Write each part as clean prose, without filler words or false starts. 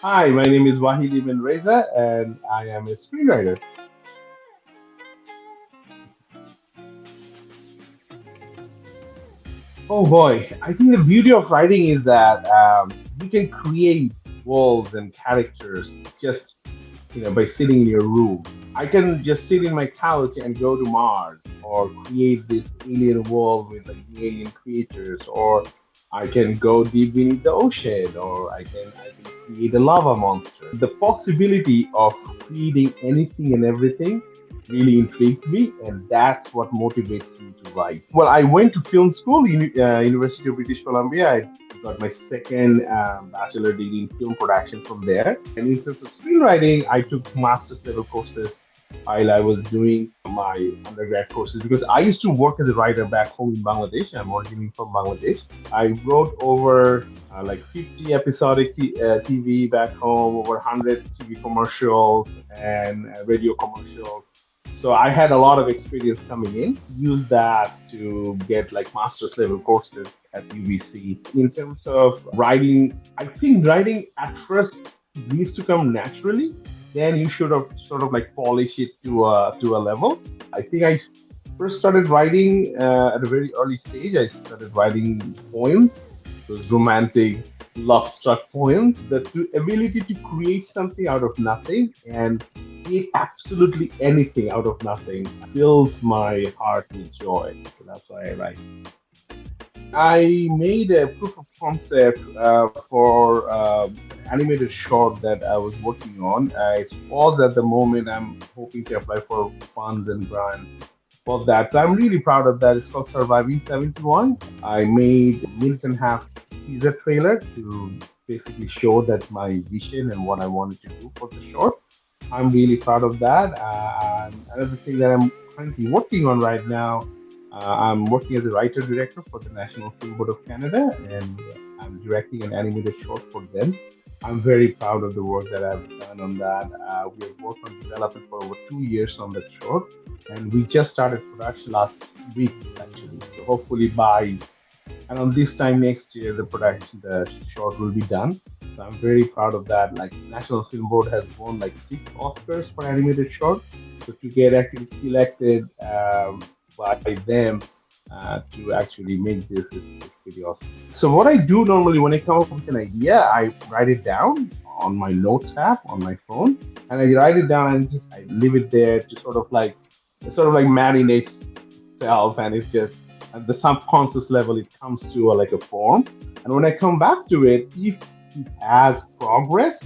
Hi, my name is Wahid ibn Reza, and I am a screenwriter. Oh boy, I think the beauty of writing is that you can create worlds and characters just by sitting in your room. I can just sit in my couch and go to Mars, or create this alien world with like the alien creatures, or I can go deep beneath the ocean, or I can create a lava monster. The possibility of creating anything and everything really intrigues me, and that's what motivates me to write. Well, I went to film school, University of British Columbia. I got my second bachelor degree in film production from there. And in terms of screenwriting, I took master's level courses while I was doing my undergrad courses because I used to work as a writer back home in Bangladesh. I'm originally from Bangladesh. I wrote over like 50 episodic TV back home, over 100 TV commercials and radio commercials. So I had a lot of experience coming in. Use that to get like master's level courses at UBC. In terms of writing, I think writing at first needs to come naturally. Then you should have sort of like polish it to a level. I think I first started writing at a very early stage. I started writing poems, those romantic, love-struck poems. Ability to create something out of nothing and create absolutely anything out of nothing fills my heart with joy. So that's why I write. I made a proof of concept for an animated short that I was working on. It's paused at the moment. I'm hoping to apply for funds and grants for that. So I'm really proud of that. It's called Surviving 71. I made a minute and a half teaser trailer to basically show that my vision and what I wanted to do for the short. I'm really proud of that. And another thing that I'm currently working on right now, I'm working as a writer director for the National Film Board of Canada, and I'm directing an animated short for them. I'm very proud of the work that I've done on that. We have worked on development for over 2 years on that short, and we just started production last week actually. So hopefully by around this time next year, the short will be done. So I'm very proud of that. Like National Film Board has won like 6 Oscars for animated short. So to get actually selected by them to actually make this is pretty awesome. So what I do normally when I come up with an idea, I write it down on my notes app on my phone, and I write it down and just I leave it there to sort of like marinates itself, and it's just at the subconscious level it comes to like a form. And when I come back to it, if it has progress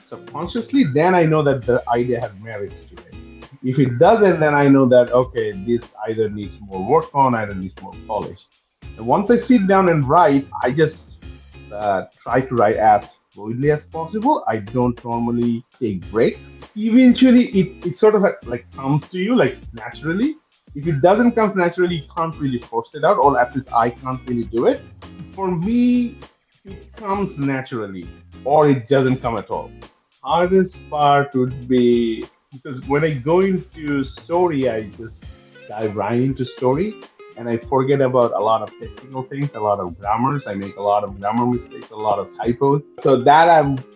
subconsciously, then I know that the idea has merits to it. If it doesn't, then I know that okay, this either needs more work on, either needs more polish. And once I sit down and write, I just try to write as fluidly as possible. I don't normally take breaks. Eventually, it sort of like comes to you like naturally. If it doesn't come naturally, you can't really force it out, or at least I can't really do it. For me, it comes naturally, or it doesn't come at all. Hardest part would be because when I go into story, I just dive right into story and I forget about a lot of technical things, a lot of grammars. I make a lot of grammar mistakes, a lot of typos. So that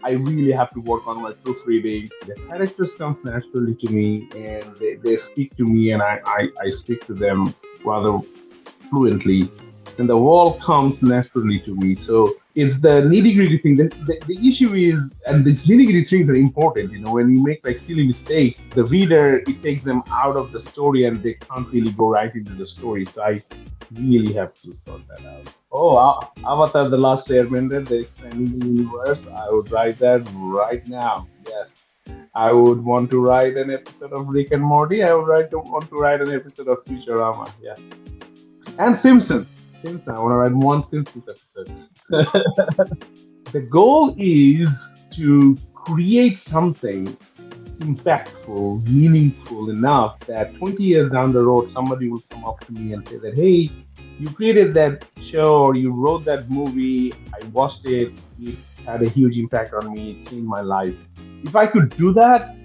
I really have to work on my proofreading. The characters come naturally to me and they speak to me and I speak to them rather fluently, and the wall comes naturally to me. So it's the nitty gritty thing. The issue is, and these nitty gritty things are important. When you make like silly mistakes, the reader it takes them out of the story, and they can't really go right into the story. So I really have to sort that out. Oh, Avatar: The Last Airbender, the expanding universe. I would write that right now. Yes. I would want to write an episode of Rick and Morty. I would want to write an episode of Futurama. Yeah. And Simpsons. Simpsons. I want to write one Simpsons episode. The goal is to create something impactful, meaningful enough that 20 years down the road, somebody will come up to me and say that, hey, you created that show or you wrote that movie. I watched it. It had a huge impact on me. It changed my life. If I could do that,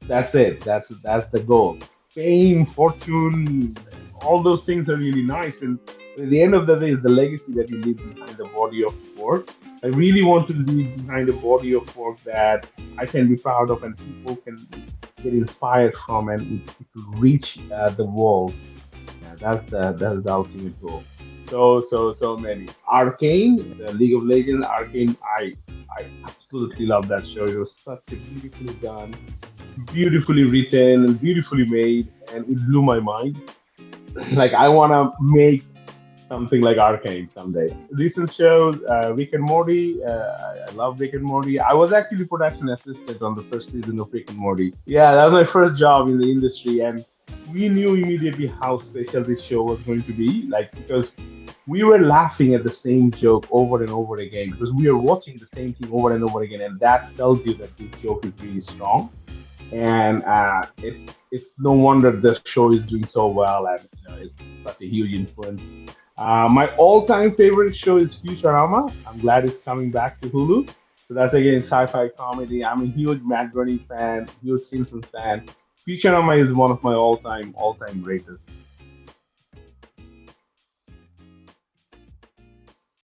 that's it. That's the goal. Fame, fortune, all those things are really nice, and At the end of the day, it's the legacy that you leave behind the body of work. I really want to leave behind a body of work that I can be proud of and people can get inspired from, and it will reach the world. Yeah, that's the ultimate goal. So many. Arcane, the League of Legends, Arcane. I absolutely love that show. It was such a beautifully done, beautifully written, and beautifully made, and it blew my mind. Like I want to make something like Arcane someday. Recent shows, Rick and Morty. I love Rick and Morty. I was actually production assistant on the first season of Rick and Morty. Yeah, that was my first job in the industry, and we knew immediately how special this show was going to be. Like because we were laughing at the same joke over and over again because we are watching the same thing over and over again, and that tells you that this joke is really strong. And it's no wonder the show is doing so well, and it's such a huge influence. My all-time favorite show is Futurama. I'm glad it's coming back to Hulu. So that's again sci-fi comedy. I'm a huge Matt Groening fan, huge Simpsons fan. Futurama is one of my all-time greatest.